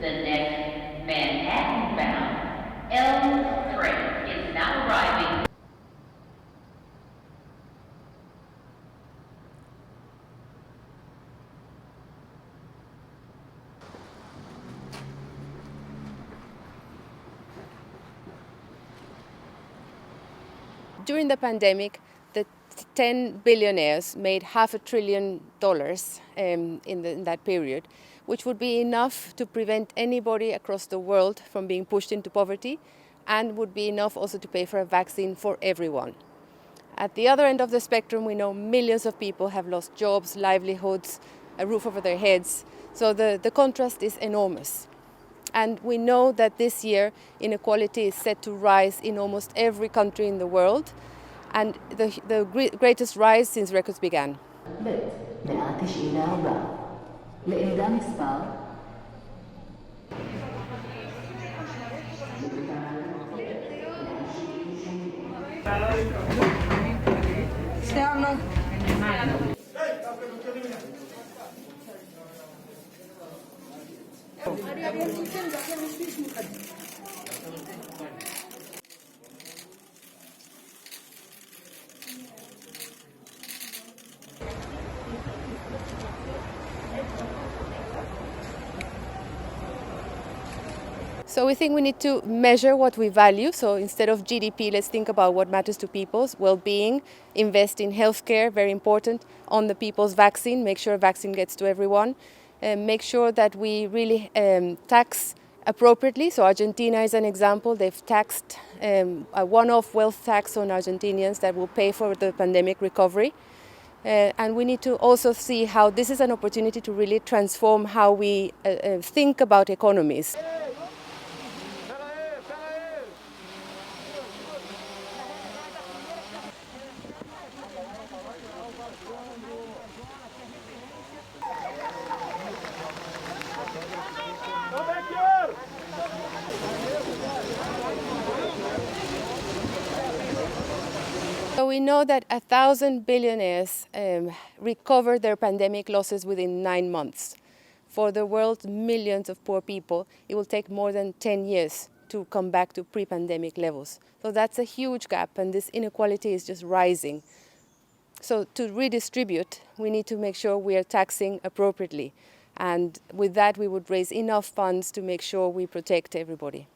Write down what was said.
The next Manhattan-bound L train is now arriving. During the pandemic, the 10 billionaires made $500 billion in that period, which would be enough to prevent anybody across the world from being pushed into poverty, and would be enough also to pay for a vaccine for everyone. At the other end of the spectrum, we know millions of people have lost jobs, livelihoods, a roof over their heads. So the contrast is enormous. And we know that this year inequality is set to rise in almost every country in the world, and the greatest rise since records began. So we think we need to measure what we value. So instead of GDP, let's think about what matters to people's well-being, invest in healthcare, very important, on the people's vaccine, make sure a vaccine gets to everyone, make sure that we really tax appropriately. So Argentina is an example. They've taxed a one-off wealth tax on Argentinians that will pay for the pandemic recovery. And we need to also see how this is an opportunity to really transform how we think about economies. So we know that 1,000 billionaires recovered their pandemic losses within 9 months. For the world's millions of poor people, it will take more than 10 years to come back to pre-pandemic levels. So that's a huge gap, and this inequality is just rising. So to redistribute, we need to make sure we are taxing appropriately. And with that, we would raise enough funds to make sure we protect everybody.